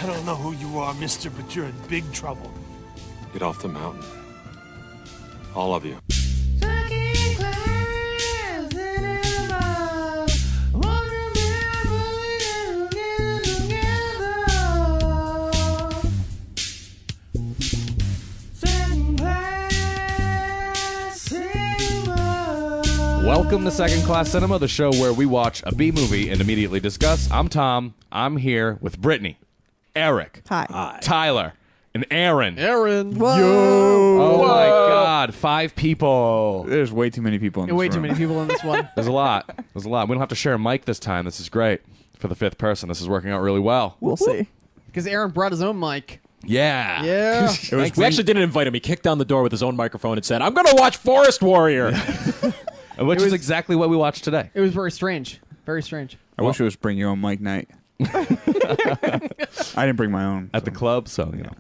I don't know who you are, mister, but you're in big trouble. Get off the mountain. All of you. Welcome to Second Class Cinema, the show where we watch a B movie and immediately discuss. I'm Tom. I'm here with Brittany, Eric, Hi. Tyler, and Aaron. Aaron. Whoa. Oh my God, 5 people. There's way too many people in this Way room. too many people in this one. There's a lot. There's a lot. We don't have to share a mic this time. This is great. For the 5th person, this is working out really well. We'll see. Because Aaron brought his own mic. Yeah. Yeah. We actually didn't invite him. He kicked down the door with his own microphone and said, I'm going to watch Forest Warrior. Which is exactly what we watched today. It was very strange. Very strange. I wish it was bring your own mic night. I didn't bring my own. At the club, so, you know.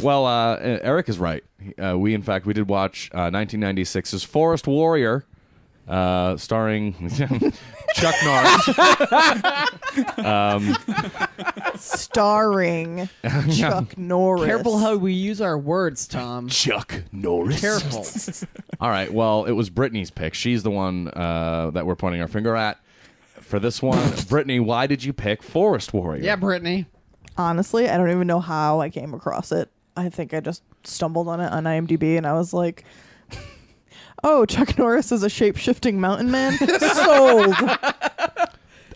Well, Eric is right. We did watch 1996's Forest Warrior, starring Chuck Norris. Starring Chuck Norris. Careful how we use our words, Tom. Chuck Norris. Careful. All right, well, it was Brittany's pick. She's the one that we're pointing our finger at. For this one, Brittany, why did you pick Forest Warrior? Yeah, Brittany. Honestly, I don't even know how I came across it. I think I just stumbled on it on IMDb, and I was like, oh, Chuck Norris is a shape-shifting mountain man? Sold.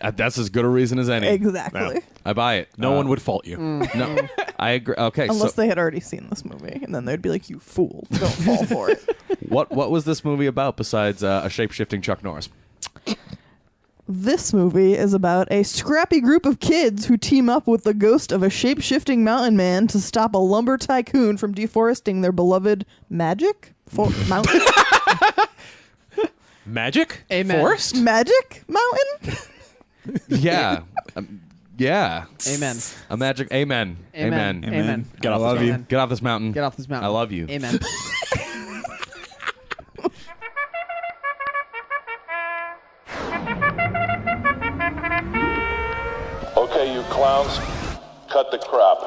That's as good a reason as any. Exactly. I buy it. No one would fault you. No, I agree. Okay, Unless so they had already seen this movie, and then they'd be like, you fool, don't fall for it. what was this movie about besides a shape-shifting Chuck Norris? This movie is about a scrappy group of kids who team up with the ghost of a shape-shifting mountain man to stop a lumber tycoon from deforesting their beloved mountain. Magic? Amen. Forest? Magic mountain? Yeah. Yeah. Amen. A magic. Amen. Amen. Amen. Get off I love this you. Amen. Get off this mountain. Get off this mountain. I love you. Amen. Okay, you clowns, cut the crap.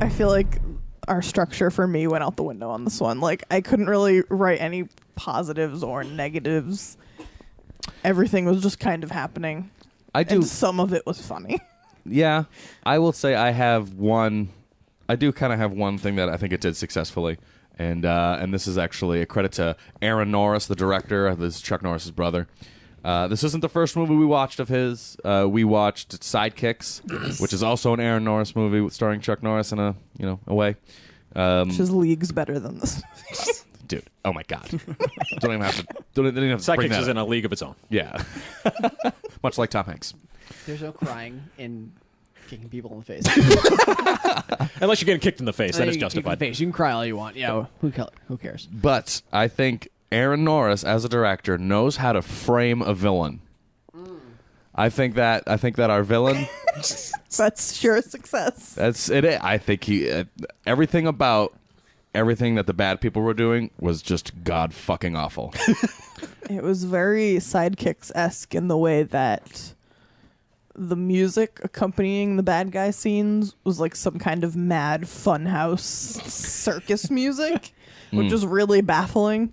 I feel like our structure for me went out the window on this one. Like, I couldn't really write any positives or negatives. Everything was just kind of happening. And some of it was funny. Yeah. I will say I do kind of have one thing that I think it did successfully. And this is actually a credit to Aaron Norris, the director. This is Chuck Norris's brother. This isn't the first movie we watched of his. We watched Sidekicks, which is also an Aaron Norris movie starring Chuck Norris in a way. Which is leagues better than this. Dude, oh my God! Don't even have to bring Sidekicks that is up. in a league of its own. Yeah, much like Tom Hanks. There's no crying in kicking people in the face. Unless you're getting kicked in the face, then it's You can kick in the justified. face. You can cry all you want. Yeah, who cares? But I think Aaron Norris, as a director, knows how to frame a villain. I think that our villain. That's sure a success. That's it. I think everything about everything that the bad people were doing was just god fucking awful. It was very Sidekicks-esque in the way that the music accompanying the bad guy scenes was like some kind of mad funhouse circus music, which is really baffling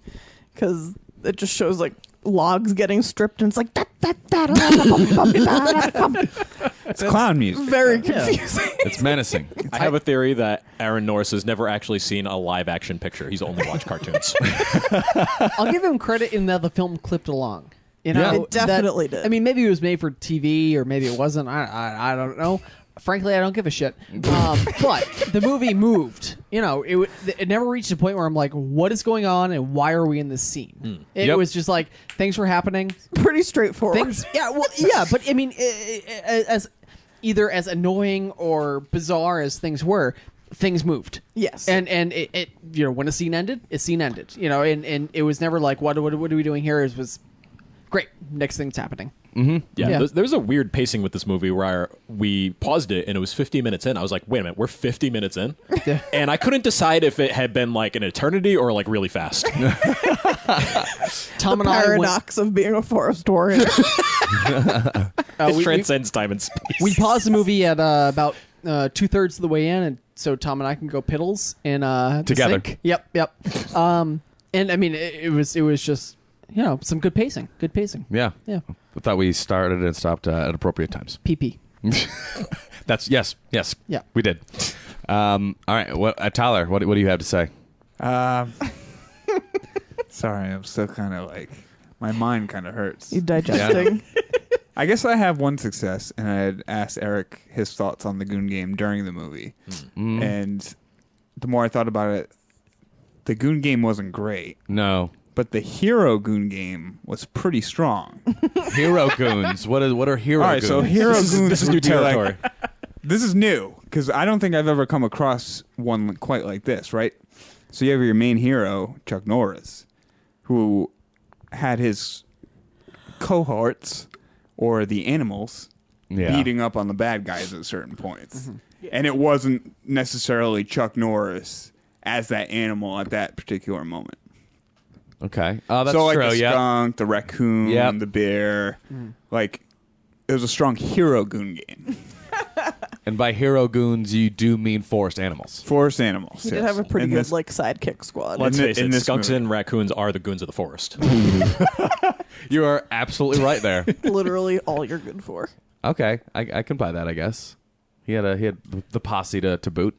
because it just shows like logs getting stripped and it's like It's clown music. very confusing. It's menacing. I have a theory that Aaron Norris has never actually seen a live-action picture. He's only watched cartoons. I'll give him credit in that the film clipped along. You Yeah. know, It definitely did. I mean, maybe it was made for TV or maybe it wasn't. I don't know. Frankly, I don't give a shit. But the movie moved. You know, it never reached a point where I'm like, what is going on and why are we in this scene? It Yep. was just like, things were happening. Pretty straightforward. Things, yeah, well, yeah, but I mean, as either as annoying or bizarre as things were, things moved. Yes. And it you know, when a scene ended, a scene ended. You know, and it was never like, what are we doing here? It was great. Next thing's happening. Yeah, Yeah. there's a weird pacing with this movie where we paused it and it was 50 minutes in. I was like, wait a minute, we're 50 minutes in? And I couldn't decide if it had been like an eternity or like really fast. Tom the and I paradox of being a forest warrior. It transcends time and space. we paused the movie at about 2/3 of the way in, and so Tom and I can go piddles in the Together. sink. Yep. And I mean, it was just some good pacing. Good pacing. Yeah. Yeah. I thought we started and stopped at appropriate times. PP. That's yes. Yeah. We did. All right. What, Tyler? What do you have to say? Sorry, I'm still kind of like my mind kind of hurts. You digesting? I guess I have one success, and I had asked Eric his thoughts on the Goon game during the movie. And the more I thought about it, the Goon game wasn't great, No. but the Hero Goon game was pretty strong. Hero goons. What are hero All right, goons? so Hero Goons This is would new be like- territory. this is new because I don't think I've ever come across one quite like this, right? So you have your main hero, Chuck Norris, who had his cohorts or the animals beating up on the bad guys at certain points. And it wasn't necessarily Chuck Norris as that animal at that particular moment. Okay. Oh, that's so like true. the Yeah. skunk, the raccoon, Yep. the bear, like it was a strong Hero Goon game. And by hero goons, you do mean forest animals. Forest animals. He did yes. have a pretty In good this- sidekick squad. Let's In face it, this skunks movie. and raccoons are the goons of the forest. You are absolutely right there. Literally all you're good for. Okay, I can buy that. I guess he had the posse to boot.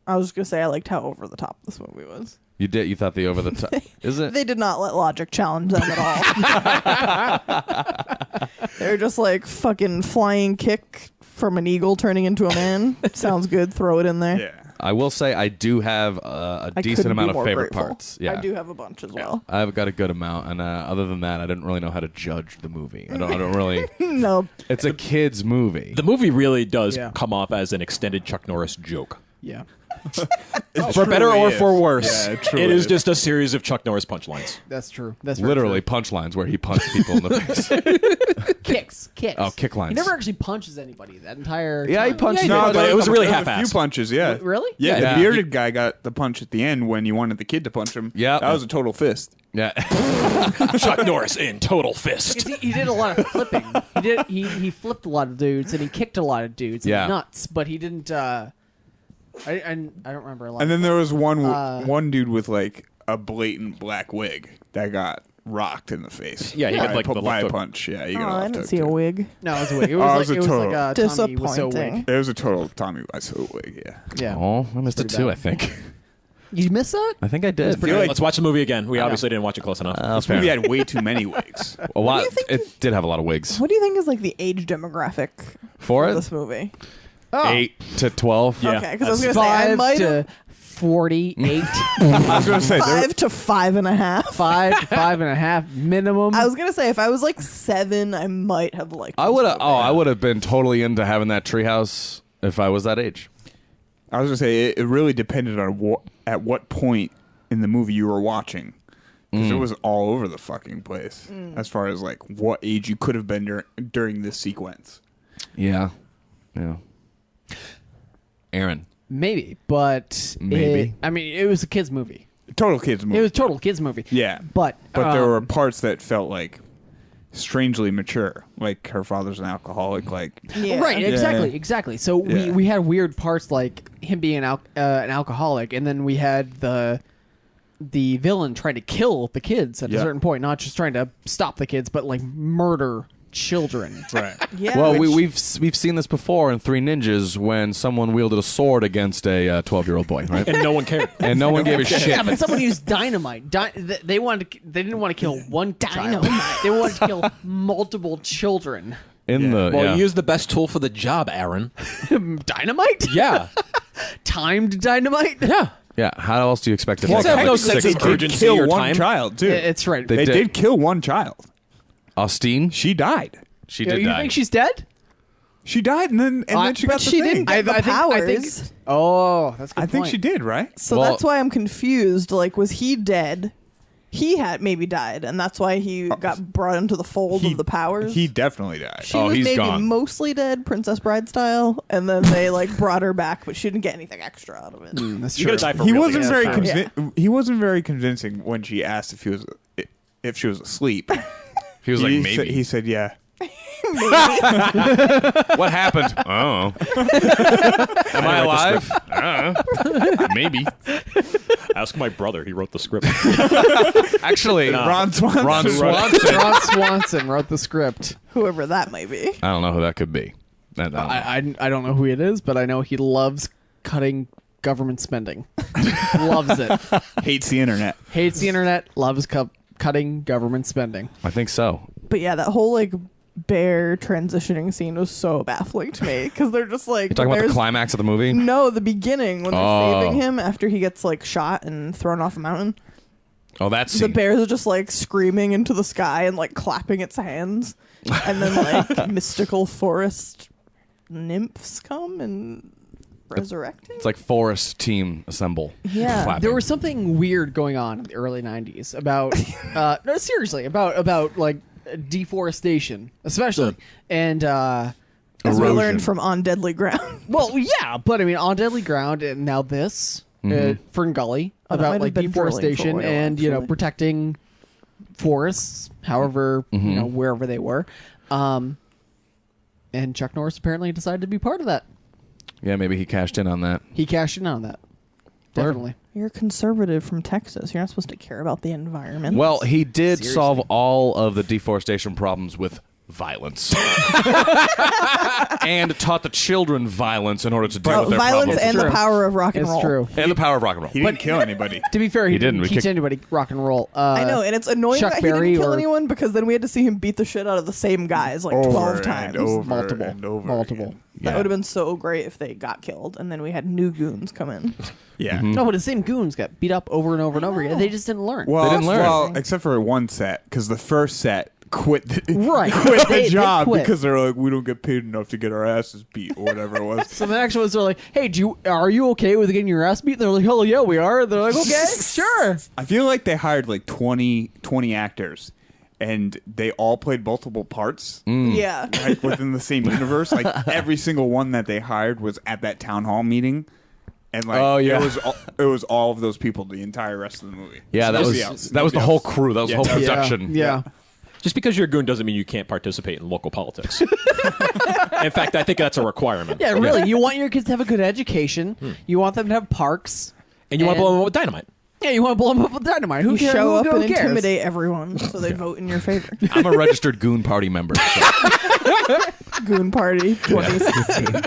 I was just gonna say I liked how over the top this movie was. You did. You thought the over the top is it? They did not let logic challenge them at all. They were just like fucking flying kick from an eagle turning into a man. Sounds good. Throw it in there. Yeah. I will say I do have a I decent couldn't be amount of more favorite grateful. parts. Yeah, I do have a bunch as well. I've got a good amount, and other than that, I didn't really know how to judge the movie. I don't really. No, It's a kids movie. The movie really does Yeah. come off as an extended Chuck Norris joke. Yeah. For better truly or is. for worse, Yeah, it truly it is is. just a series of Chuck Norris punchlines. That's true. That's very Literally true. punchlines where he punched people in the face. kicks. Oh, kick lines. He never actually punches anybody that entire. Yeah, he time. punched- No, did. but it was really there was a half-assed. few punches, yeah. Really? Yeah, Yeah. the bearded guy got the punch at the end when you wanted the kid to punch him. Yeah. That was a total fist. Yeah. Chuck Norris in total fist. Because he did a lot of flipping. He flipped a lot of dudes and he kicked a lot of dudes. Yeah. Nuts, but he didn't. I don't remember a lot. And then there was one Uh, one dude with like a blatant black wig that got rocked in the face. Yeah, he had, by, like, the by left a hook. punch. Yeah, you oh, got I left didn't hook, see a too. wig. No, it was a wig. It Oh, was it like was a total- Tommy Wiseau Disappointing. wig. It was a total Tommy Wiseau wig. Yeah. Yeah. Oh, I missed it pretty too. bad. I think. You missed that? I think I did. feel like Let's watch the movie again. We obviously didn't watch it close enough. this movie had way too many wigs. a lot. do you think It did have a lot of wigs. What do you think is like the age demographic For for it, this movie? 8 to 12. Yeah. Okay, because I was gonna say I 5 might to 48. I was gonna say there, 5 to 5.5. 5 to 5.5 minimum. I was gonna say if I was like 7, I might have liked. I this would have. movie. Oh, I would have been totally into having that treehouse if I was that age. I was gonna say it really depended on at what point in the movie you were watching, because it was all over the fucking place as far as like what age you could have been during this sequence. Yeah. Yeah. Aaron. Maybe, but Maybe. I mean, it was a kids movie. Total kids movie. It was a total kids movie. Yeah, But there were parts that felt like strangely mature, like her father's an alcoholic. Like Yeah. Right, Yeah. exactly. So Yeah. we had weird parts like him being an alcoholic, and then we had the villain trying to kill the kids at a Yeah. certain point, not just trying to stop the kids, but like murder children. right. Yeah. Well, which- we've seen this before in Three Ninjas when someone wielded a sword against a 12-year-old boy, right? And no one cared. And no one gave a shit. Yeah, but someone used dynamite. They didn't want to kill one child. They wanted to kill multiple children. In the Well, yeah. you used the best tool for the job, Aaron. Dynamite? Yeah. Timed dynamite? Yeah. yeah. How else do you expect to Kids take have like no six sense of birds? urgency Kill or one time. child too. It's right. They They did. did kill one child. Austin, She died. she you did die. think she's dead? She died, and then she but got the she thing. didn't get the powers. think. Oh, that's a good I think point. she did, right? So Well- that's why I'm confused. Like, was he dead? He had maybe died, and that's why he got brought into the fold of the powers. He definitely died. She Oh, was he's maybe gone. mostly dead, Princess Bride style, and then they like brought her back, but she didn't get anything extra out of it. That's You're true. gonna die for He real. wasn't Yeah, very that's fine. He wasn't very convincing when she asked if she was asleep. He was like, He maybe. said, he said, yeah. What happened? Oh. Am I alive? Maybe. Ask my brother. He wrote the script. Actually, Ron Swanson. Ron Swanson. Ron Swanson wrote the script. Whoever that might be. I don't know who that could be. I don't know. I don't know who it is, but I know he loves cutting government spending. Loves it. Hates the internet. Hates the internet. Loves cutting government spending. I think so. But yeah, that whole like bear transitioning scene was so baffling to me because they're just like You're talking about the bears- climax of the movie? No, the beginning when they're Oh. saving him after he gets like shot and thrown off a mountain. Oh, that The scene. bears are just like screaming into the sky and like clapping its hands, and then like mystical forest nymphs come and resurrect him. It's like Forest Team Assemble. Yeah. Clapping. There was something weird going on in the early '90s about no, seriously, about like deforestation, especially, and As we Erosion. learned from On Deadly Ground. well, yeah, but I mean, on Deadly Ground, and now this Fern Gully Oh, that might about have like been drilling for a deforestation while, and actually. protecting forests, however wherever they were, and Chuck Norris apparently decided to be part of that. Yeah, maybe he cashed in on that. He cashed in on that. Definitely. You're a conservative from Texas. You're not supposed to care about the environment. Well, he did Seriously. solve all of the deforestation problems with violence. And taught the children violence in order to deal with their violence problems. and the true. power of rock and It's roll. true. And the power of rock and roll. He didn't kill anybody. To be fair, he didn't. didn't We teach kicked- anybody rock and roll. I know, and it's annoying Chuck that Berry he didn't kill or- anyone because then we had to see him beat the shit out of the same guys like 12 times. multiple. Again. That would have been so great if they got killed and then we had new goons come in. Yeah. No, but the same goons got beat up over and over and over again. They just didn't learn. Well, They didn't learn. Well, except for one set, because the first set quit the, Right. quit They the job quit. because they're like, we don't get paid enough to get our asses beat or whatever it was. So the next ones are like, "Hey, are you okay with getting your ass beat?" They're like, "Hell yeah, we are." They're like, "Okay, sure." I feel like they hired like 20 actors, and they all played multiple parts Yeah. like, within the same universe. Like every single one that they hired was at that town hall meeting. And like, Oh, yeah. it was all of those people the entire rest of the movie. Yeah, that Nobody was else. that was the Nobody whole else. crew. That was the whole Yeah. production. Yeah. Just because you're a goon doesn't mean you can't participate in local politics. In fact, I think that's a requirement. Yeah, really. You want your kids to have a good education. You want them to have parks. And you want to blow them up with dynamite. Yeah, you want to blow them up with dynamite. Who You cares? show up Who and cares? intimidate everyone so they vote in your favor. I'm a registered Goon Party member. So. Goon Party 2016.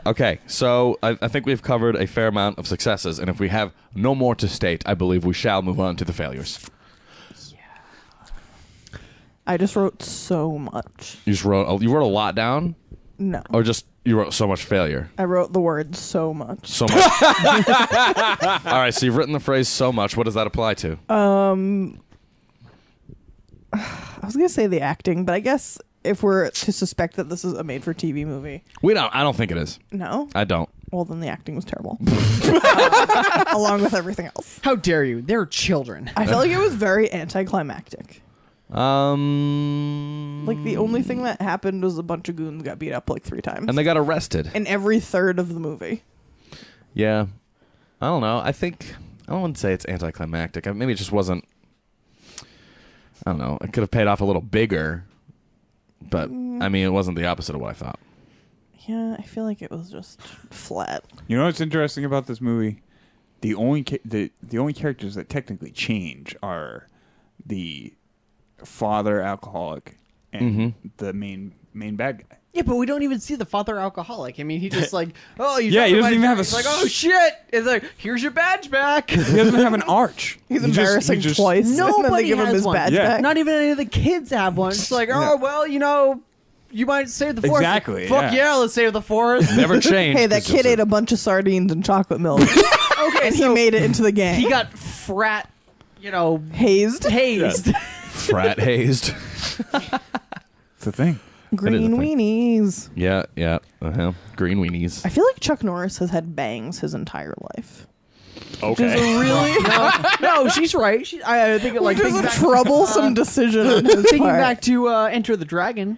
Okay, so I think we've covered a fair amount of successes, and if we have no more to state, I believe we shall move on to the failures. I just wrote so much. You wrote a lot down, No. or just you wrote so much failure. I wrote the word so much. So much. All right, so you've written the phrase "so much." What does that apply to? I was going to say the acting, but I guess if we're to suspect that this is a made-for-TV movie, I don't think it is. no? I don't. Well, then the acting was terrible. Along with everything else. How dare you? They're children. I felt like it was very anticlimactic. Like, the only thing that happened was a bunch of goons got beat up like 3 times. And they got arrested. in every third of the movie. Yeah. I don't know. I wouldn't say it's anticlimactic. Maybe it just wasn't. I don't know. It could have paid off a little bigger, but I mean, it wasn't the opposite of what I thought. Yeah, I feel like it was just flat. You know what's interesting about this movie? The only characters that technically change are the father alcoholic and the main bad guy. Yeah, but we don't even see the father alcoholic. I mean, he just like, oh, you Yeah, he doesn't even have a He's like, oh shit! It's like, here's your badge back. He doesn't have an arch. He's He just- embarrassing he just- twice. and then they Nobody give him has his one. badge Yeah. back. Not even any of the kids have one. It's like, oh well, you might save the forest. Exactly, Fuck yeah. yeah, let's save the forest. Never changed. Hey, that 'cause it was kid ate a bunch of sardines and chocolate milk. Okay, and he so made it into the gang. he got frat, hazed. hazed. frat hazed. It's a thing. Green thing. weenies. Yeah. Green weenies. I feel like Chuck Norris has had bangs his entire life. Which is Okay. a really No, she's right. I think it like which is thinking a back, troublesome decision on his thinking part. back to Enter the Dragon.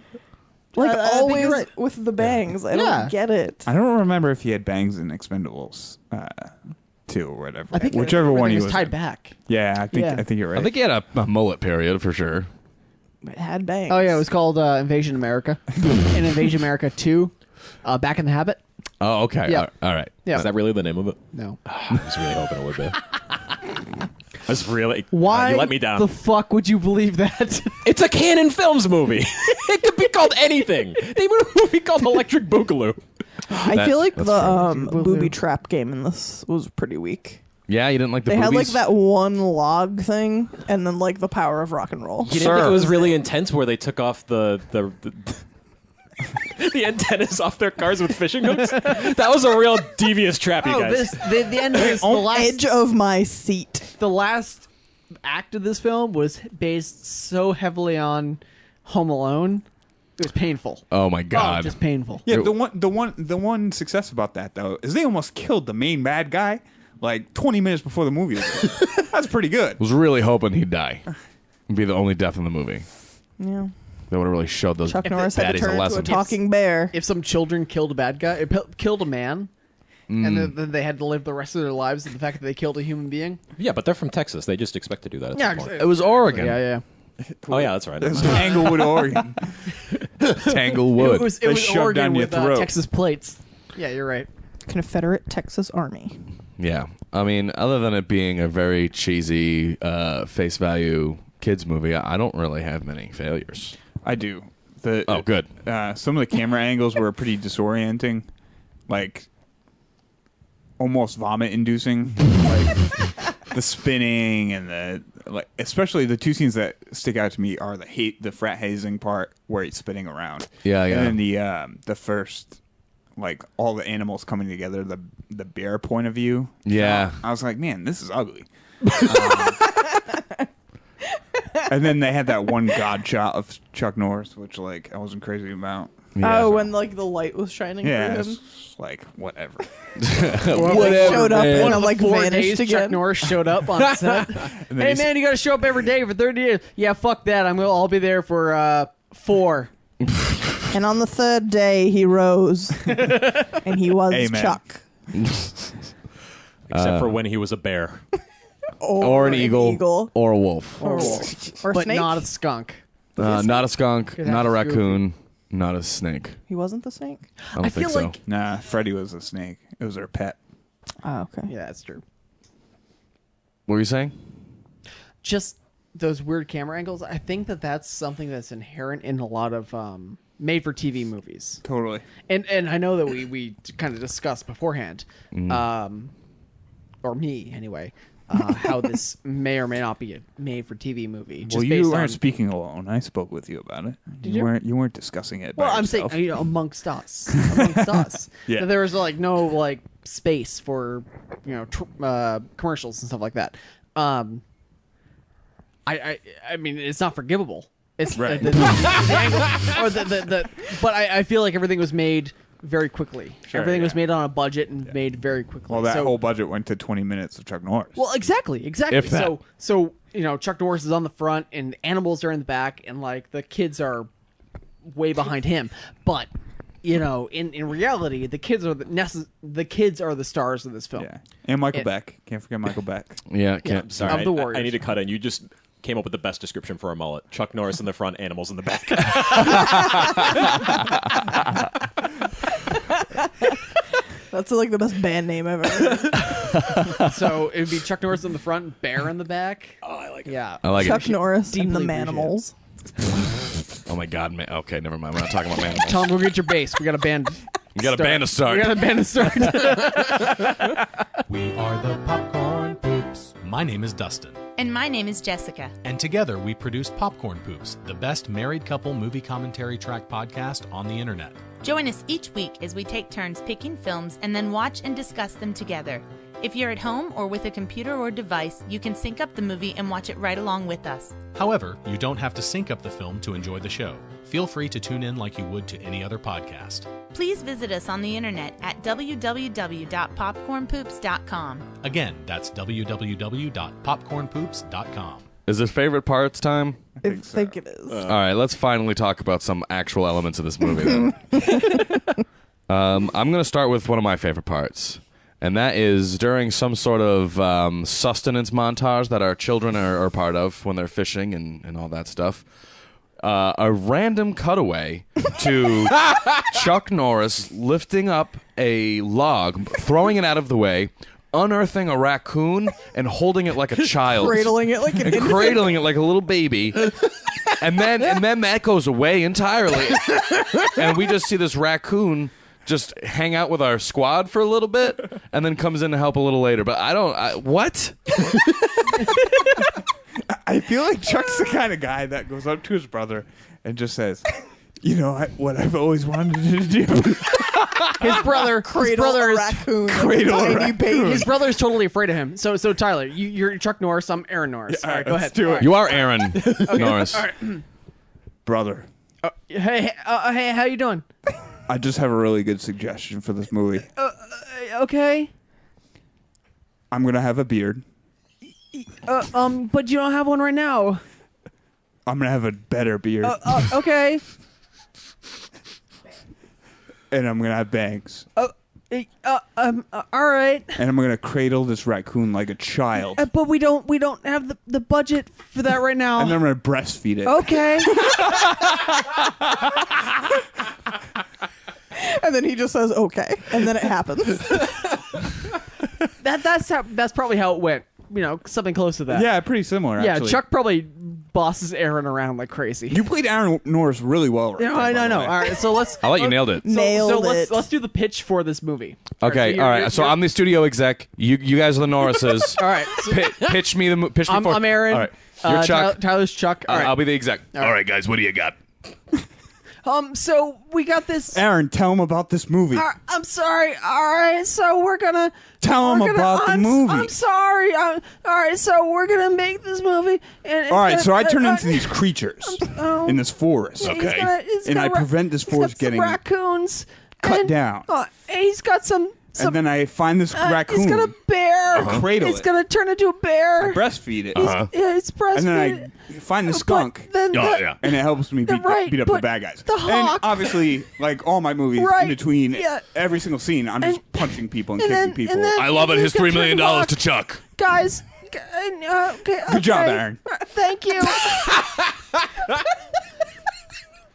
like I think always you're right. with the bangs. I Yeah. don't get it. I don't remember if he had bangs in Expendables 2 or whatever. I think whichever one he was was tied in. back. Yeah, I think Yeah. you're right. I think he had a mullet period for sure. It had bangs. Oh yeah, it was called Invasion America and Invasion America 2. Back in the Habit. Oh, okay. Yeah. All right. Yeah. Is that really the name of it? No. I was really hoping it would be. I was really... Why you let me down. the fuck would you believe that? It's a Canon Films movie. It could be called anything. They made a movie called Electric Boogaloo. I feel like that's the booby trap game in this was pretty weak. Yeah, you didn't like the They had like boobies? that one log thing, and then like the power of rock and roll. You didn't think it was really intense where they took off the the antennas off their cars with fishing hooks? That was a real devious trap, you guys. The end of this, the Edge of my seat. last act of this film was based so heavily on Home Alone. It was painful. Oh my Oh, god. just painful. Yeah, It- the one success about that though is they almost killed the main bad guy like 20 minutes before the movie was over. That's pretty good. was really hoping he'd die. It'd be the only death in the movie. Yeah. That would have really showed those Chuck Norris had to baddies a turn into a lesson. talking bear. If some children killed a bad guy, killed a man, and then they had to live the rest of their lives with the fact that they killed a human being. Yeah, but they're from Texas. They just expect to do that at some point. It was Oregon. Yeah. Oh, yeah, that's right. It's Englewood, Oregon. Tanglewood. It was shoved Oregon down your with throat. Texas plates. Yeah, you're right. Confederate Texas Army. Yeah. I mean, other than it being a very cheesy face value kids movie, I don't really have many failures. I do. Oh, good. Some of the camera angles were pretty disorienting, like almost vomit-inducing. Like the spinning and especially the two scenes that stick out to me are the frat hazing part where he's spinning around. Yeah, yeah. And then the first, like all the animals coming together, the bear point of view. Yeah. I was like, man, this is ugly. And then they had that one god shot of Chuck Norris, which like I wasn't crazy about. Yeah. Oh, when like the light was shining Yeah, through him. it's like whatever. Like, showed up and then like 4 vanished days, again. Chuck Norris showed up on set. And then Hey man, you got to show up every day for 30 days. Yeah, fuck that. I'll be there for 4. And on the third day, he rose, and he was Amen. Chuck. Except for when he was a bear. Or an eagle, or a wolf. Or a But snake. not a skunk. Not a skunk, Could not a have to go raccoon, not a snake. He wasn't the snake. I don't think feel so. like Nah, Freddy was a snake. It was her pet. Oh, okay. yeah, that's true. What were you saying? Just those weird camera angles. I think that's something that's inherent in a lot of made-for-TV movies. Totally. And I know that we kind of discussed beforehand, or me anyway, how this may or may not be a made-for-TV movie. Just Well, based you weren't on, speaking alone. I spoke with you about it. you? You weren't discussing it. Well, by I'm saying yourself. amongst us, amongst us. Yeah. That there was like no like space for commercials and stuff like that. I mean, it's not forgivable. It's Right. the angle, or but I feel like everything was made very quickly. Sure, Everything was yeah. made on a budget and made very quickly. Well, that So- whole budget went to 20 minutes of Chuck Norris. Well, exactly. If that. So Chuck Norris is on the front, and animals are in the back, and like the kids are way behind him. But in reality, the kids are the kids are the stars of this film. yeah. And Michael It- Beck. Can't forget Michael Beck. Yeah, can't. Sorry, Of the Warriors. I need to cut in. You just came up with the best description for a mullet. Chuck Norris in the front, animals in the back. That's like the best band name I've ever heard. So it would be Chuck Norris in the front, bear in the back. Oh, I like it. Yeah. I like Chuck it. Norris and the Deeply Manimals. Oh my god, man. Okay, never mind. We're not talking about animals. Tom, go get your bass. We got a band. You got a band to start. We got a band to start. We are the Popcorn Poops. My name is Dustin. And my name is Jessica. And together we produce Popcorn Poops, the best married couple movie commentary track podcast on the internet. Join us each week as we take turns picking films and then watch and discuss them together. If you're at home or with a computer or device, you can sync up the movie and watch it right along with us. However, you don't have to sync up the film to enjoy the show. Feel free to tune in like you would to any other podcast. Please visit us on the internet at www.popcornpoops.com. Again, that's www.popcornpoops.com. Is it favorite parts time? I think it is. All right, let's finally talk about some actual elements of this movie. Then. I'm going to start with one of my favorite parts, and that is during some sort of sustenance montage that our children are part of when they're fishing and all that stuff. a random cutaway to Chuck Norris lifting up a log, throwing it out of the way, unearthing a raccoon, and holding it like a child. Cradling it like an infant. Cradling it like a little baby. And then that goes away entirely. And we just see this raccoon just hang out with our squad for a little bit and then comes in to help a little later. But what? I feel like Chuck's the kind of guy that goes up to his brother and just says, you know what I've always wanted to do. His brother is raccoon. Cradle a Tiny raccoon. baby. His brother's totally afraid of him. So Tyler, you're Chuck Norris. I'm Aaron Norris. All right, go ahead. Do it. You are Aaron Norris. All right. Brother, Hey, how you doing? I just have a really good suggestion for this movie. Okay. I'm going to have a beard. But you don't have one right now. I'm going to have a better beard. Okay. And I'm going to have bangs. All right. And I'm going to cradle this raccoon like a child. But we don't have the budget for that right now. And then I'm going to breastfeed it. Okay. And then he just says, okay. And then it happens. That's probably how it went. You know, something close to that. Yeah, pretty similar, actually. Yeah, Chuck probably bosses Aaron around like crazy. You played Aaron Norris really well right Yeah, there, by I the know. way. All right, so let's. I thought you nailed it. Nailed it. Let's do the pitch for this movie. Okay, all right. So I'm the studio exec. You guys are the Norrises. All right. So Pitch me the pitch me I'm, for. I'm Aaron. All right. You're Chuck. Tyler's Chuck. All right. I'll be the exec. All right, guys. What do you got? So we got this. Aaron, tell him about this movie. I'm sorry. All right. So we're gonna. Tell him about the movie. I'm sorry. All right. So we're gonna make this movie. And All right, so I turn into these creatures in this forest. And I prevent this forest getting raccoons cut down. He's got some. And then I find this raccoon. He's got a bear. Cradle It's it. gonna turn into a bear. Breastfeed it. Yeah, it's breastfeed. And then I find the skunk. Then And it helps me beat up the but bad guys. the And hawk- obviously, like all my movies, Right, in between yeah. every single scene, I'm just punching people and and kicking then- people. and then- I love it. His $3 million Hawk. to Chuck. Guys. Good job, Aaron. Thank you.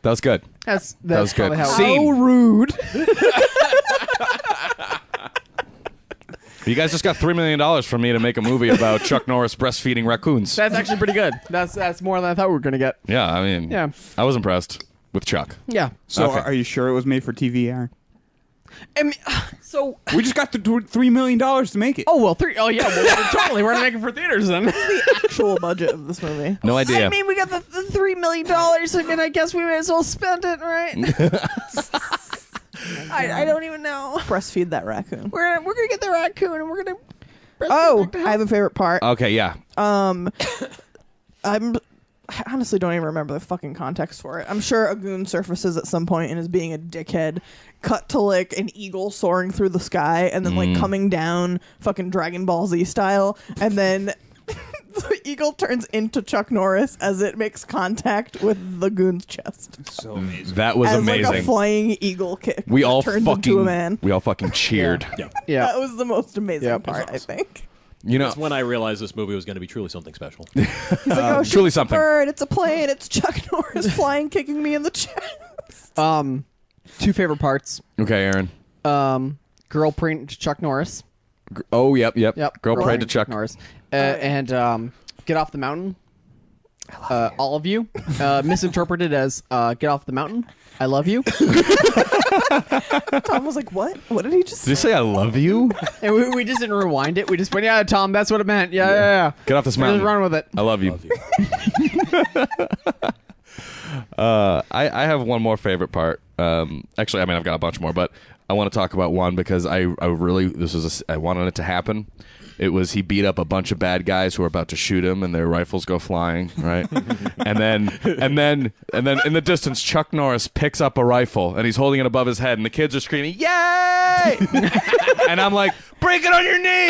That was good. That's was good. probably how. Scene. So rude. You guys just got $3 million from me to make a movie about Chuck Norris breastfeeding raccoons. That's actually pretty good. That's more than I thought we were gonna get. Yeah, I mean, Yeah. I was impressed with Chuck. Yeah. So, Okay. are you sure it was made for TV, Aaron? I mean, so. We just got the $3 million to make it. Oh well, Oh yeah, well, totally. We're gonna make it for theaters then. The actual budget of this movie. No idea. I mean, we got the $3 million, and I guess we may as well spend it, right? I don't even know. Breastfeed that raccoon. We're gonna get the raccoon, and we're gonna. Oh, I have a favorite part. Okay, yeah. I honestly don't even remember the fucking context for it. I'm sure a goon surfaces at some point and is being a dickhead. Cut to like an eagle soaring through the sky and then like coming down fucking Dragon Ball Z style. And then the eagle turns into Chuck Norris as it makes contact with the goon's chest. So amazing. That was as amazing. like a flying eagle kick. we that all turns into a man. fucking cheered. Yeah. That was the most amazing Yeah. part, I think. You know, That's when I realized this movie was going to be truly something special. He's like, oh, shoot, truly it's a something. bird, it's a plane, it's Chuck Norris flying, kicking me in the chest. Two favorite parts. okay, Aaron. Girl praying to Chuck Norris. Oh, yep. Yep. Girl prayed praying to Chuck. Norris. And get off the mountain. All of you. Misinterpreted as get off the mountain. I love you. Tom was like, what? What did he just Did you say I love you? And we just didn't rewind it. We just went, yeah, Tom, that's what it meant. Yeah. Get off this We mountain. just run with it. I love you. I have one more favorite part. Actually, I mean, I've got a bunch more, but I want to talk about one because I really I wanted it to happen. It was he beat up a bunch of bad guys who were about to shoot him, and their rifles go flying, right? and then in the distance, Chuck Norris picks up a rifle and he's holding it above his head, and the kids are screaming, "Yay!" And I'm like, "Break it on your knee!"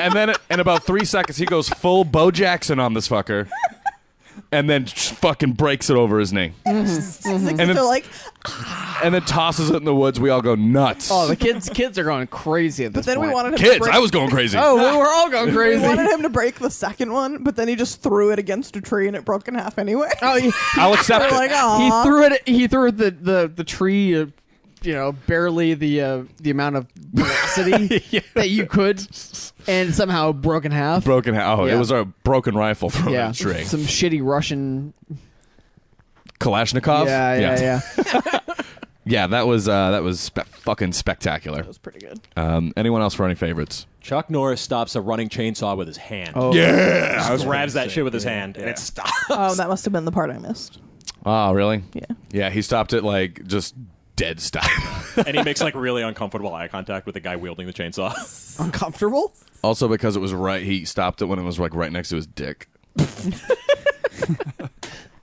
And then in about 3 seconds, he goes full Bo Jackson on this fucker, and then fucking breaks it over his knee. and then- they're like, and then tosses it in the woods. We all go nuts. Oh, the kids are going crazy at this But then point. we wanted him to Kids, break, I was going crazy. Oh, we were all going we crazy. wanted him to break the second one, but then he just threw it against a tree and it broke in half anyway. Oh, I'll accept We're it. like, he aw. threw it. He threw the tree. Barely the amount of velocity that you could, and somehow broke in half. Broken. Oh, Yeah. it was a broken rifle from Yeah, a tree. some shitty Russian. Kalashnikov. Yeah. Yeah, that was fucking spectacular. That was pretty good. Anyone else for any favorites? Chuck Norris stops a running chainsaw with his hand. Oh, Yeah, I was Grabs gonna that say, shit with his yeah, hand, and yeah. it stops. Oh, that must have been the part I missed. Oh, really? Yeah. Yeah, he stopped it like just dead stop. And he makes like really uncomfortable eye contact with the guy wielding the chainsaw. uncomfortable. Also, because it was right, he stopped it when it was like right next to his dick,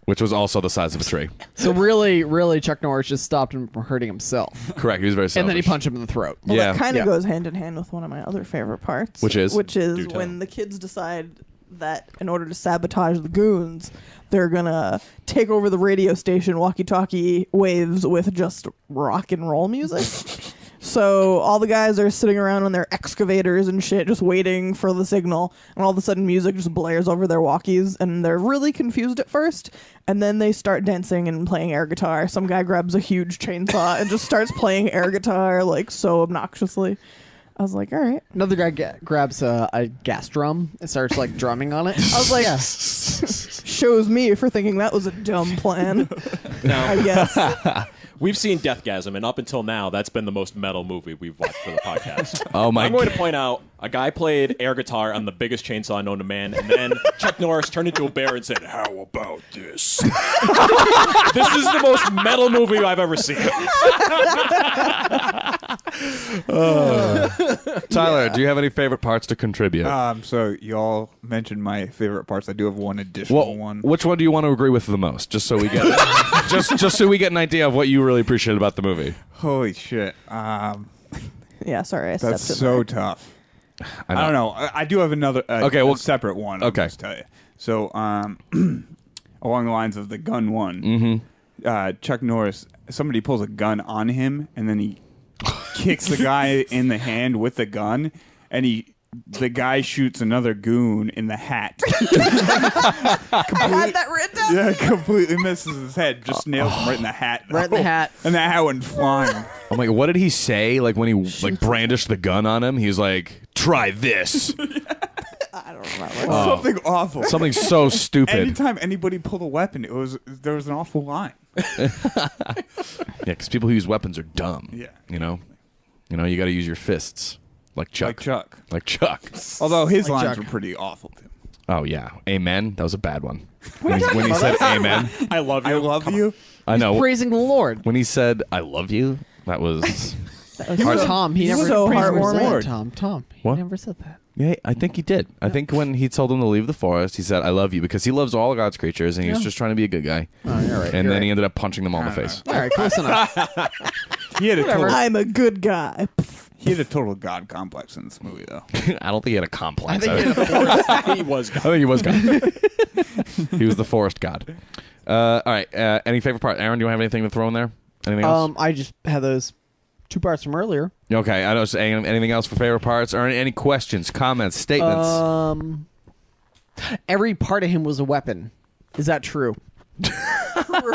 which was also the size of a tree. So really, Chuck Norris just stopped him from hurting himself, Correct. He was very selfish. and then he punched him in the throat. Well, Yeah. that kind of Yeah. goes hand in hand with one of my other favorite parts. Which is? Do tell. when the kids decide that in order to sabotage the goons, they're gonna take over the radio station walkie-talkie waves with just rock and roll music. So all the guys are sitting around on their excavators and shit, just waiting for the signal, and all of a sudden music just blares over their walkies, and they're really confused at first, and then they start dancing and playing air guitar. Some guy grabs a huge chainsaw and just starts playing air guitar like so obnoxiously. I was like, all right. Another guy grabs a gas drum and starts like drumming on it. I was like, shows me for thinking that was a dumb plan. I guess. We've seen Deathgasm, and up until now, that's been the most metal movie we've watched for the podcast. Oh my I'm going to point out a guy played air guitar on the biggest chainsaw known to man, and then Chuck Norris turned into a bear and said, "How about this?" This is the most metal movie I've ever seen. Tyler, do you have any favorite parts to contribute? So y'all mentioned my favorite parts. I do have one additional one. Which one do you want to agree with the most? Just so we get just so we get an idea of what you really appreciate about the movie. Holy shit. Yeah, sorry, I stepped That's in so there. tough. I don't know. I do have another Okay, well, separate one. I'll okay. just tell you. So along the lines of the gun one, Chuck Norris, somebody pulls a gun on him, and then he kicks the guy in the hand with the gun, and the guy shoots another goon in the hat. I had that written down. Yeah, completely misses his head. Just nails him right in the hat. Right in the hat. And that hat went flying. I'm like, what did he say? Like when he like brandished the gun on him, he was like, "Try this." I don't remember. Something awful. Something so stupid. Anytime anybody pulled a weapon, there was an awful line. Yeah, because people who use weapons are dumb. Yeah. You know, you got to use your fists, like Chuck. Like Chuck. Although his Like lines Chuck. were pretty awful too. Oh yeah, amen. That was a bad one. When he said amen, I love you. I love you. I know. Praising the Lord. When he said "I love you," that was. Tom, he never so praised the heartwarming. Lord. Tom, he What? never said that. Yeah, I think he did. I think when he told him to leave the forest, he said, "I love you," because he loves all of God's creatures, and he was just trying to be a good guy. Oh, you're right. And you're then he right. ended up punching them all in the face. All right, close enough. He had a total, I'm a good guy. he had a total god complex in this movie, though. I don't think he had a complex. I think he He was. I think he was God. He was the forest god. All right. Any favorite part? Aaron, do you have anything to throw in there? Anything else? I just had those 2 parts from earlier. Okay. I don't say anything else for favorite parts or any questions, comments, statements. Every part of him was a weapon. Is that true? True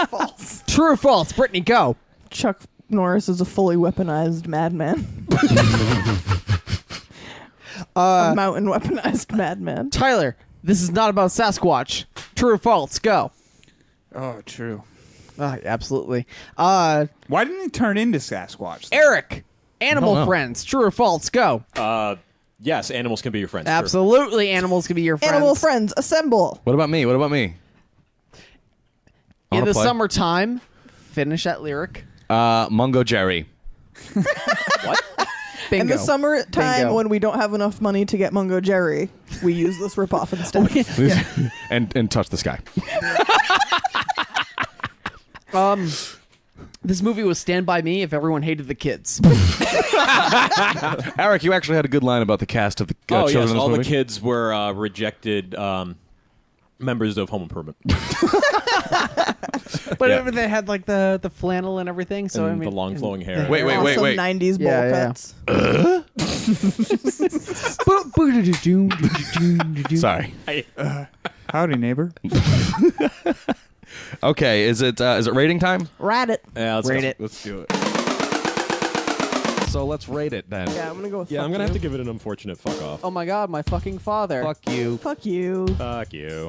or false? True or false? Brittany, go. Chuck Norris is a fully weaponized madman. A mountain weaponized madman. Tyler, this is not about Sasquatch. True or false? Go. Oh, true. Absolutely. Why didn't he turn into Sasquatch? Eric, animal know. friends. True or false? Go. Yes, animals can be your friends. Absolutely, animals can be your friends. Animal friends, assemble. What about me? I In wanna the play. summertime, finish that lyric. Mungo Jerry. Bingo. In the summertime, Bingo. when we don't have enough money to get Mungo Jerry, we use this ripoff instead. and touch the sky. This movie was Stand By Me if everyone hated the kids. Eric, you actually had a good line about the cast of the Oh, children yes. in this All movie. the kids were rejected members of Home Improvement. But Yeah. they had like the flannel and everything. So And I mean, the long flowing hair. Wait. Awesome 90s bowl Yeah, cuts. Sorry. Howdy, neighbor. Okay, is it rating time? Rat it. Yeah, Rate it. Let's do it. So let's rate it then. Yeah, I'm gonna go with Yeah, fuck I'm gonna you. have to give it an unfortunate fuck off. Oh my god, my fucking father. Fuck you. Fuck you. Fuck you.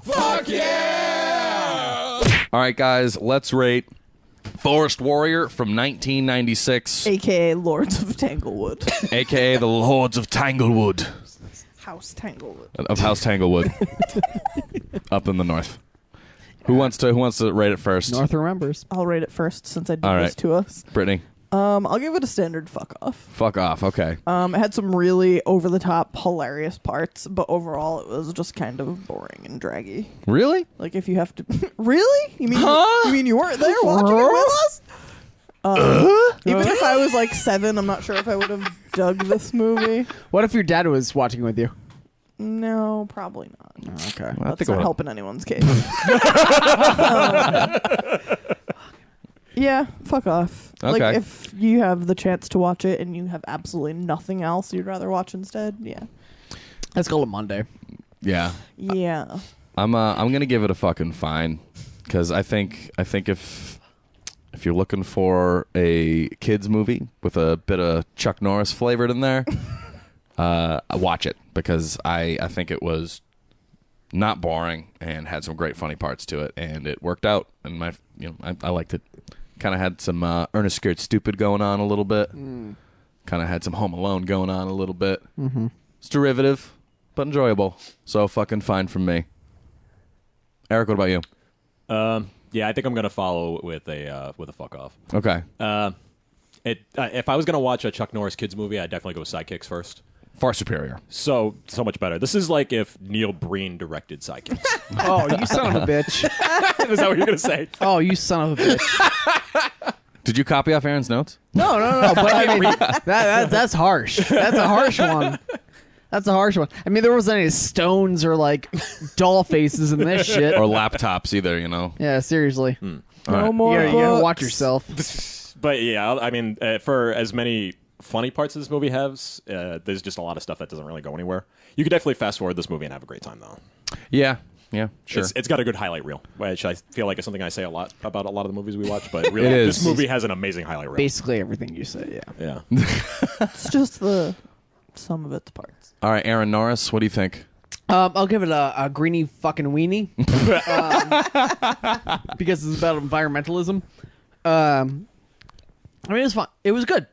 All right, guys, let's rate Forest Warrior from 1996, AKA Lords of Tanglewood. aka the Lords of Tanglewood House Tanglewood. of House Tanglewood, up in the north. Who wants to rate it first? North remembers. I'll rate it first since I did All this right. to us. Brittany. I'll give it a standard fuck off. Fuck off. Okay. It had some really over the top hilarious parts, but overall it was just kind of boring and draggy. Really? Like if you have to really? You mean you weren't there watching it with us? Even if I was like 7, I'm not sure if I would have dug this movie. What if your dad was watching with you? No, probably not. Okay. I That's think not I helping anyone's case. Yeah, fuck off. Okay. Like if you have the chance to watch it and you have absolutely nothing else you'd rather watch instead, yeah. Let's call it Monday. Yeah. Yeah. I'm gonna give it a fucking fine, because I think if you're looking for a kids movie with a bit of Chuck Norris flavored in there, watch it, because I think it was not boring and had some great funny parts to it, and it worked out, and I liked it. Kind of had some Ernest Scared Stupid going on a little bit. Kind of had some Home Alone going on a little bit. Mm-hmm. It's derivative, but enjoyable. So fucking fine from me. Eric, what about you? Yeah, I think I'm gonna follow with a fuck off. Okay. If I was gonna watch a Chuck Norris kids movie, I'd definitely go Sidekicks first. Far superior. So much better. This is like if Neil Breen directed Sidekicks. Oh, you son of a bitch. Is that what you're gonna say? Oh, you son of a bitch. Did you copy off Aaron's notes? No. But I mean, that's harsh. That's a harsh one. That's a harsh one. I mean, there wasn't any stones or like doll faces in this shit. Or laptops either, you know? Yeah, seriously. No right. more You gotta watch books. yourself. But yeah, I mean, for as many funny parts this movie has, there's just a lot of stuff that doesn't really go anywhere. You could definitely fast forward this movie and have a great time, though. Yeah, sure. It's got a good highlight reel, which I feel like is something I say a lot about a lot of the movies we watch. But really, It is. this movie has an amazing highlight reel. Basically everything you say, yeah. Yeah. It's just the sum of its parts. All right, Aaron Norris, what do you think? I'll give it a greeny fucking weenie. Because it's about environmentalism. I mean, it was fun. It was good.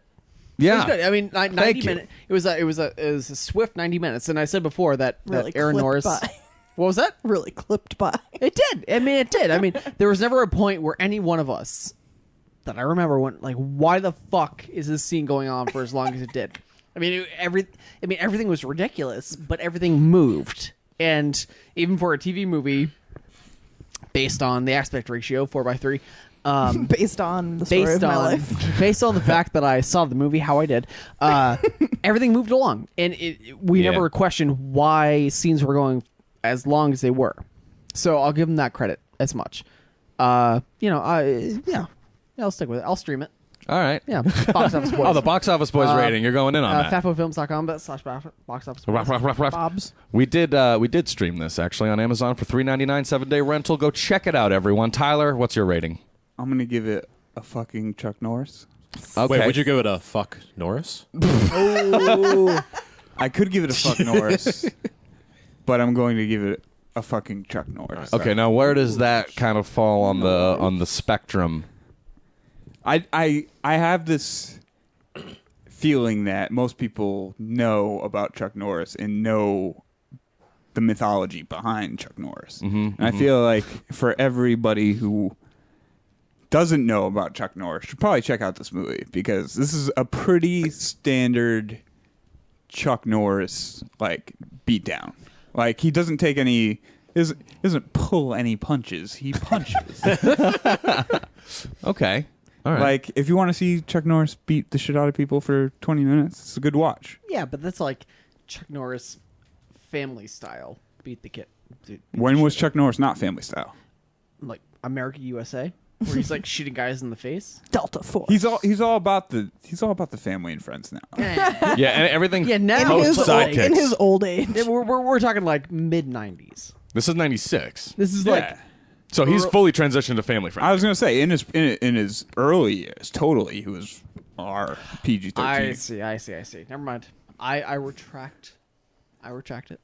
Yeah. It was good. I mean, 90 Thank you. minutes. It was a swift 90 minutes. And I said before that Really Aaron clipped Norris. by. What was that? Really clipped by. It did. I mean, it did. I mean, there was never a point where any one of us that I remember went like, "Why the fuck is this scene going on for as long as it did?" I mean, everything was ridiculous, but everything moved. And even for a TV movie based on the aspect ratio 4:3, Based on the story of my life. based on the fact that I saw the movie how I did, everything moved along, and we Yeah. never questioned why scenes were going as long as they were. So I'll give them that credit as much. I'll stick with it. I'll stream it. All right. Yeah, Box Office Boys. Oh, the box office boys rating. You're going in on that. fatfofilms.com/box office boys. Ruff, ruff, ruff, ruff. Bob's. We did stream this actually on Amazon for $3.99 7-day rental. Go check it out, everyone. Tyler, what's your rating? I'm gonna give it a fucking Chuck Norris. Okay. Wait, would you give it a fuck Norris? I could give it a fuck Norris, but I'm going to give it a fucking Chuck Norris. Okay, now where does that kind of fall on the spectrum? I have this feeling that most people know about Chuck Norris and know the mythology behind Chuck Norris. And I feel like for everybody who doesn't know about Chuck Norris should probably check out this movie, because this is a pretty standard Chuck Norris like beatdown. Like, he doesn't take any doesn't pull any punches. He punches. Okay. All right. Like, if you want to see Chuck Norris beat the shit out of people for 20 minutes, it's a good watch. Yeah, but that's like Chuck Norris family style. Beat the kid. When was Chuck Norris not family style? Like America USA? where he's like shooting guys in the face. Delta Force. He's all about the family and friends now. Yeah, and everything. Yeah, now in his, post old, sidekicks. in his old age. Yeah, we're talking like mid 90s. This is 96. This is Yeah. like So he's fully transitioned to family friendly. I was gonna say in his early years, totally, he was our PG-13. I see. Never mind. I retract. I retract it.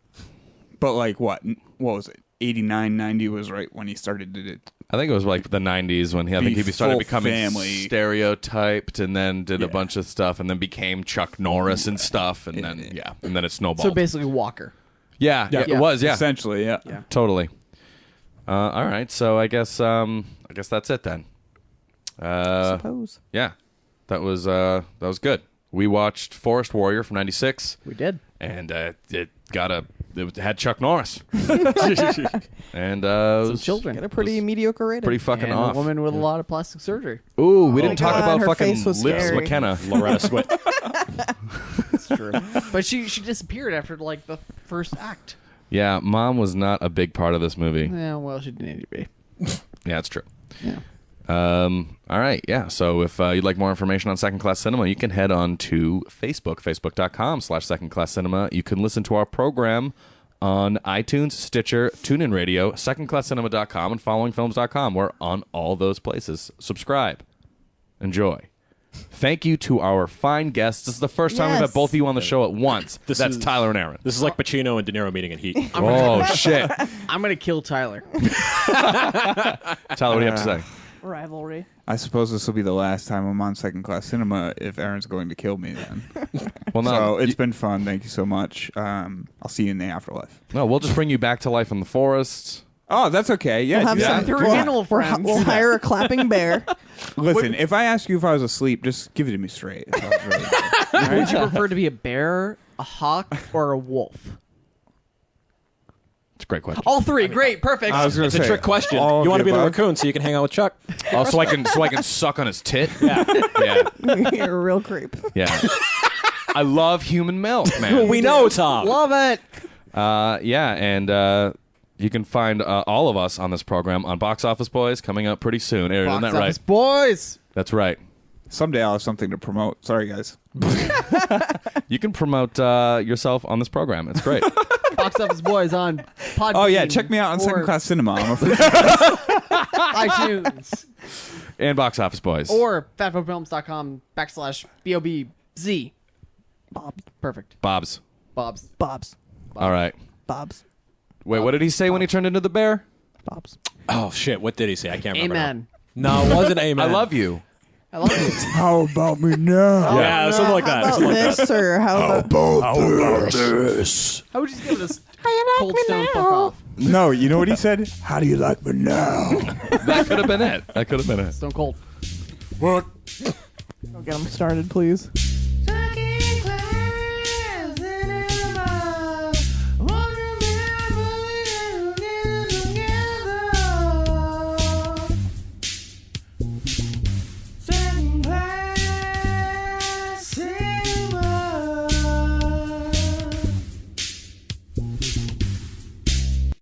But like what was it? 89, 90 was right when he started to do. I think it was like the 90s when I think he started full becoming family. stereotyped and then did a Yeah. bunch of stuff and then became Chuck Norris and stuff and then it snowballed. So basically, Walker. yeah, Yeah. it was, yeah. Essentially, yeah. Totally. All right, so I guess that's it then. suppose. Yeah. That was good. We watched Forest Warrior from 96 We did. and it had Chuck Norris. And it Some was children. Got a pretty mediocre rating. pretty fucking And off. a woman with a lot of plastic surgery. Ooh, we didn't talk God, about her fucking face was Lips scary. McKenna. Loretta Swit. It's true. But she disappeared after like the first act. Yeah, Mom was not a big part of this movie. Yeah, well, she didn't need to be. Yeah, it's true. Yeah. All right, yeah. So if you'd like more information on Second Class Cinema, you can head on to Facebook, facebook.com/Second Class Cinema. You can listen to our program on iTunes, Stitcher, TuneIn Radio, secondclasscinema.com, and followingfilms.com. We're on all those places. Subscribe. Enjoy. Thank you to our fine guests. This is the first time we've Yes. had both of you on the show at once. That's is- Tyler and Aaron. This is like Pacino and De Niro meeting in Heat. Oh, shit. I'm gonna kill Tyler. Tyler, what do you have to say? Rivalry. I suppose this will be the last time I'm on Second Class Cinema if Aaron's going to kill me then. Well, no, So it's been fun. Thank you so much. I'll see you in the afterlife. no, we'll just bring you back to life in the forest. Oh, that's okay. Yeah. We'll have yeah. some They're we'll- animal we'll- friends. We'll hire a clapping bear. Listen, if I ask you if I was asleep, just give it to me straight. If I was really- Would you prefer to be a bear, a hawk, or a wolf? It's a great question. All three. Great. Perfect. I was going It's to a say trick question. all You want to of be the above. raccoon so you can hang out with Chuck? Oh, so I can suck on his tit? Yeah. You're a real creep. Yeah. I love human milk, man. We know, Tom. Love it. Yeah, and you can find all of us on this program on Box Office Boys coming up pretty soon. Aaron, isn't Box that right? office boys. That's right. Someday I'll have something to promote. Sorry, guys. You can promote yourself on this program. It's great. Box office boys on Podbean. Oh, yeah. Check me out on or Second Class Cinema. I'm a freak. iTunes And Box Office Boys. or fatfilms.com/BOBZ. Bob. Perfect. Bob's. Bob's. Bob's. All right. Bob's. Wait, what did he say when he turned into the bear? Bob's. Oh, shit. What did he say? I can't remember. Amen. now. No, it wasn't amen. I love you. I love you. How about me now? Yeah, something like How that. about Something like that. this or how about this? How would you just give this cold stone fuck off? No, you know what he said? How do you like me now? That could have been it. That could have been it. Stone cold. What? Don't get him started, please.